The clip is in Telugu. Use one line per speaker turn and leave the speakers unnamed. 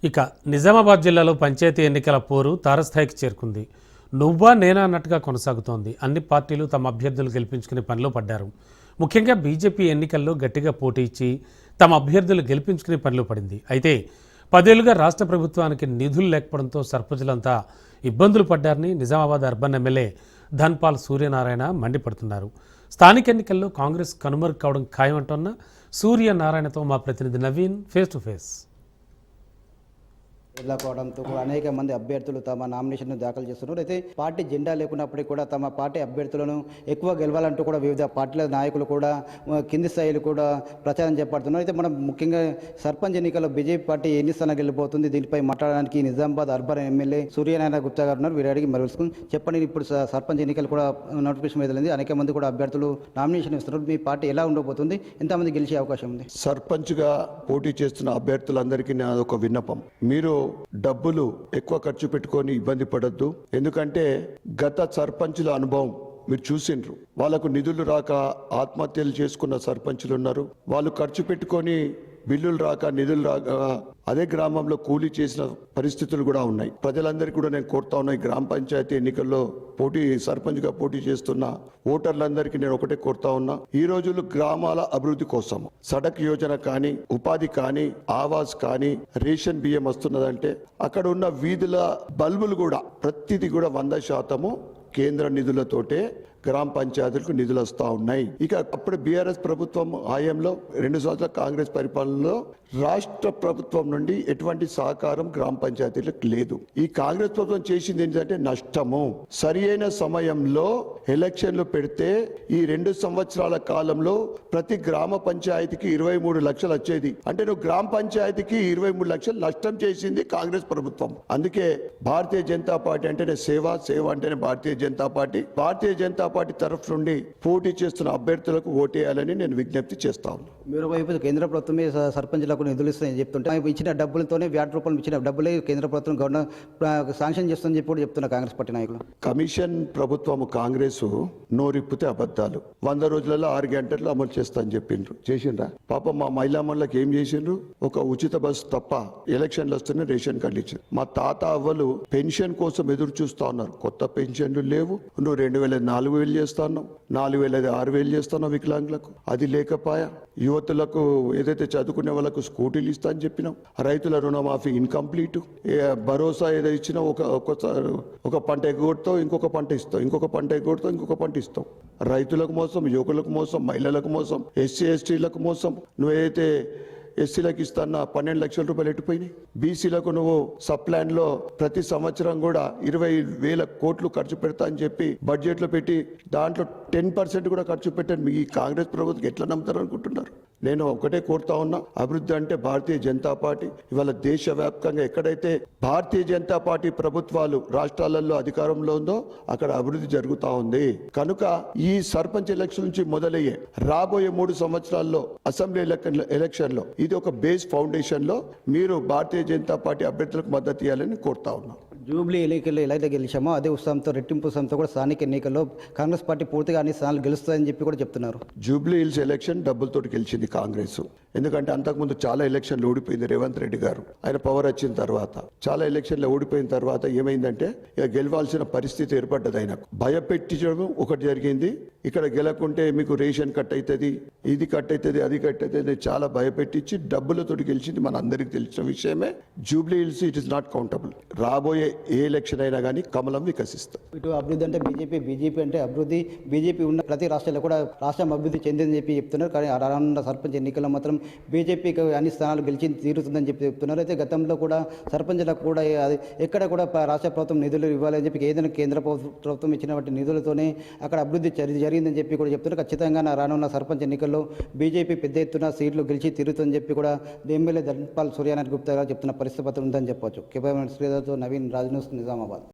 ఇక నిజామాబాద్ జిల్లాలో పంచాయతీ ఎన్నికల పోరు తారస్థాయికి చేరుకుంది. నువ్వా నేనా అన్నట్టుగా కొనసాగుతోంది. అన్ని పార్టీలు తమ అభ్యర్థులు గెలిపించుకునే పనిలో పడ్డారు. ముఖ్యంగా బీజేపీ ఎన్నికల్లో గట్టిగా పోటీ ఇచ్చి తమ అభ్యర్థులు గెలిపించుకునే పనిలో పడింది. అయితే 10 ఏళ్లుగా రాష్ట్ర ప్రభుత్వానికి నిధులు లేకపోవడంతో సర్పంచులంతా ఇబ్బందులు పడ్డారని నిజామాబాద్ అర్బన్ ఎమ్మెల్యే ధన్పాల్ సూర్యనారాయణ మండిపడుతున్నారు. స్థానిక ఎన్నికల్లో కాంగ్రెస్ కనుమరుగు కావడం ఖాయమంటున్న సూర్యనారాయణతో మా ప్రతినిధి నవీన్ ఫేస్ టు ఫేస్.
వెళ్ళకపోవడంతో కూడా అనేక మంది అభ్యర్థులు తమ నామినేషన్ దాఖలు చేస్తున్నారు. అయితే పార్టీ జెండా లేకున్నప్పటికీ కూడా తమ పార్టీ అభ్యర్థులను ఎక్కువ గెలవాలంటూ కూడా వివిధ పార్టీల నాయకులు కూడా కింది స్థాయిలు కూడా ప్రచారం చేపడుతున్నారు. అయితే మనం ముఖ్యంగా సర్పంచ్ ఎన్నికల్లో బీజేపీ పార్టీ ఎన్ని స్థానాలు గెలిపోతుంది, దీనిపై మాట్లాడడానికి నిజామాబాద్ అర్బన్ ఎమ్మెల్యే సూర్యనారాయణ గుప్తా గారు ఉన్నారు. వీరు అడిగి మరి చెప్పండి, ఇప్పుడు సర్పంచ్ ఎన్నికలు కూడా నోటిఫికేషన్ విడుదలైంది. అనేక మంది కూడా అభ్యర్థులు నామినేషన్ ఇస్తున్నారు. మీ పార్టీ ఎలా ఉండబోతుంది, ఎంతమంది గెలిచే అవకాశం ఉంది?
సర్పంచ్గా పోటీ చేస్తున్న అభ్యర్థులందరికీ నాదొక విన్నపం, మీరు డబ్బులు ఎక్కువ ఖర్చు పెట్టుకొని ఇబ్బంది పడద్దు. ఎందుకంటే గత సర్పంచుల అనుభవం మీరు చూసిండ్రు. వాళ్ళకు నిధులు రాక ఆత్మహత్యలు చేసుకున్న సర్పంచులు ఉన్నారు. వాళ్ళు ఖర్చు పెట్టుకొని బిల్లులు రాక నిధులు రాక అదే గ్రామంలో కూలీ చేసిన పరిస్థితులు కూడా ఉన్నాయి. ప్రజలందరికీ కూడా నేను కోరుతా ఉన్నా, ఈ గ్రామ పంచాయతీ ఎన్నికల్లో సర్పంచ్గా పోటీ చేస్తున్న ఓటర్లందరికీ నేను ఒకటే కోరుతా ఉన్నా, ఈ రోజుల్లో గ్రామాల అభివృద్ధి కోసం సడక్ యోజన కానీ, ఉపాధి కానీ, ఆవాస్ కానీ, రేషన్ బియ్యం వస్తున్నదంటే అక్కడ ఉన్న వీధుల బల్బులు కూడా ప్రతిదీ కూడా 100% కేంద్ర నిధులతోటే గ్రామ పంచాయతీలకు నిధులు వస్తూ ఉన్నాయి. ఇక అప్పుడు బీఆర్ఎస్ ప్రభుత్వం హయాంలో 2 సంవత్సరాల కాంగ్రెస్ పరిపాలనలో రాష్ట్ర ప్రభుత్వం నుండి ఎటువంటి సహకారం గ్రామ పంచాయతీలకు లేదు. ఈ కాంగ్రెస్ ప్రభుత్వం చేసింది ఏంటంటే నష్టము. సరి అయిన సమయంలో ఎలక్షన్లు పెడితే ఈ 2 సంవత్సరాల కాలంలో ప్రతి గ్రామ పంచాయతీకి 23 లక్షలు వచ్చేది. అంటే నువ్వు గ్రామ పంచాయతీకి 23 లక్షలు నష్టం చేసింది కాంగ్రెస్ ప్రభుత్వం. అందుకే భారతీయ జనతా పార్టీ అంటేనే సేవ, సేవ అంటేనే భారతీయ జనతా పార్టీ. భారతీయ జనతా పార్టీ తరఫు నుండి పోటీ చేస్తున్న అభ్యర్థులకు ఓటేయాలని నేను విజ్ఞప్తి చేస్తా ఉన్నాను.
మీరు వైపు కేంద్ర ప్రభుత్వమే సర్పంచ్లకు నిధులు ఇస్తాయని చెప్తుంటే ఇచ్చిన డబ్బులతోనే వ్యాట్ రూపంలో ఇచ్చిన డబ్బులే కేంద్ర ప్రభుత్వం గవర్నమెంట్ శాంక్షన్ చేస్తుందని చెప్పి కూడా చెప్తున్న కాంగ్రెస్ పార్టీ నాయకులు.
కమిషన్ ప్రభుత్వం కాంగ్రెస్ నోరిప్పితే అబద్ధాలు. 100 రోజులలో 6 గంటల్లో అమలు చేస్తా అని చెప్పిండ్రు. చేసిండ్రా? పాపం మా మహిళా మనులకు ఏం చేసిండ్రు? ఒక ఉచిత బస్సు తప్ప ఎలక్షన్లు వస్తేనే రేషన్ కార్డు ఇచ్చారు. మా తాత అవ్వలు పెన్షన్ కోసం ఎదురు చూస్తా ఉన్నారు. కొత్త పెన్షన్లు లేవు. నువ్వు 2004 చేస్తాను, 4000 6000 చేస్తాను వికలాంగులకు, అది లేకపోయా. యువతులకు ఏదైతే చదువుకునే వాళ్ళకు స్కూటీలు ఇస్తా అని చెప్పినాం. రైతుల రుణమాఫీ ఇన్కంప్లీట్. భరోసా ఏదో ఇచ్చినా ఒక పంట ఎగ్గొడతావు, ఇంకొక పంట ఇస్తావు, ఇంకొక పంట ఎగ్గొడతావు, ఇంకొక పంట ఇస్తావు. రైతులకు మోసం, యువకులకు మోసం, మహిళలకు మోసం, ఎస్సీ ఎస్టీలకు మోసం. నువ్వేదైతే ఎస్సీలకు ఇస్తాన్న 12 లక్షల రూపాయలు ఎట్టుపోయినాయి. బీసీలకు నువ్వు సప్లాన్ లో ప్రతి సంవత్సరం కూడా 20,000 కోట్లు ఖర్చు పెడతా అని చెప్పి బడ్జెట్ లో పెట్టి దాంట్లో 10% కూడా ఖర్చు పెట్టాను. మీ కాంగ్రెస్ ప్రభుత్వం ఎట్లా నమ్ముతారు అనుకుంటున్నారు? నేను ఒకటే కోరుతా ఉన్నా, అభివృద్ధి అంటే భారతీయ జనతా పార్టీ. ఇవాళ దేశవ్యాప్తంగా ఎక్కడైతే భారతీయ జనతా పార్టీ ప్రభుత్వాలు రాష్ట్రాలలో అధికారంలో ఉందో అక్కడ అభివృద్ధి జరుగుతూ ఉంది. కనుక ఈ సర్పంచ్ ఎలక్షన్ నుంచి మొదలయ్యే రాబోయే 3 సంవత్సరాల్లో అసెంబ్లీ ఎలక్షన్ లో ఇది ఒక బేస్ ఫౌండేషన్ లో మీరు భారతీయ జనతా పార్టీ అభ్యర్థులకు మద్దతు ఇవ్వాలని కోరుతా ఉన్నాం.
జూబ్లీ ఎన్నికల్లో ఎలా అయితే గెలిచామో అదే ఉత్సాహంతో రెట్టింపు ఉత్సాహంతో కూడా స్థానిక ఎన్నికల్లో కాంగ్రెస్ పార్టీ పూర్తిగా అన్ని స్థానాలు గెలుస్తుందని చెప్పి కూడా చెప్తున్నారు.
జూబ్లీ హిల్స్ ఎలక్షన్ డబ్బులతో గెలిచింది కాంగ్రెస్. ఎందుకంటే అంతకుముందు చాలా ఎలక్షన్లు ఓడిపోయింది రేవంత్ రెడ్డి గారు. ఆయన పవర్ వచ్చిన తర్వాత చాలా ఎలక్షన్లు ఓడిపోయిన తర్వాత ఏమైందంటే ఇక గెలవాల్సిన పరిస్థితి ఏర్పడ్డది. ఆయనకు భయపెట్టించడం ఒకటి జరిగింది. ఇక్కడ గెలకుంటే మీకు రేషన్ కట్ అవుతుంది, ఇది కట్ అవుతుంది, అది కట్ అవుతుంది, చాలా భయపెట్టించి డబ్బులతో గెలిచింది. మన అందరికి తెలిసిన విషయమే. Jubilee hills it is not countable. రాబోయే ఏ ఎలక్షన్ అయినా కానీ కమలం వికసిస్తాం.
ఇటు అభివృద్ధి అంటే బీజేపీ అంటే అభివృద్ధి. బీజేపీ ఉన్న ప్రతి రాష్ట్రాల్లో కూడా రాష్ట్రం అభివృద్ధి చెందిందని చెప్పి చెప్తున్నారు. కానీ రానున్న సర్పంచ్ ఎన్నికల్లో మాత్రం బీజేపీకి అన్ని స్థానాలు గెలిచి తీరుతుందని చెప్పి చెప్తున్నారు. అయితే గతంలో కూడా సర్పంచ్లకు కూడా ఎక్కడ కూడా రాష్ట్ర ప్రభుత్వం నిధులు ఇవ్వాలని చెప్పి ఏదైనా కేంద్ర ప్రభుత్వం ఇచ్చిన వాటి నిధులతోనే అక్కడ అభివృద్ధి జరిగిందని చెప్పి కూడా చెప్తున్నారు. ఖచ్చితంగా రానున్న సర్పంచ్ ఎన్నికల్లో బీజేపీ పెద్ద ఎత్తున సీట్లు గెలిచి తీరుతుందని చెప్పి కూడా ఎమ్మెల్యే ధన్పాల్ సూర్యనారాయణ గుప్తా గారు చెప్తున్న పరిస్థితి ఉందని చెప్పవచ్చు. శ్రీధర్తో నవీన్, రాజ్ న్యూస్, నిజామాబాద్.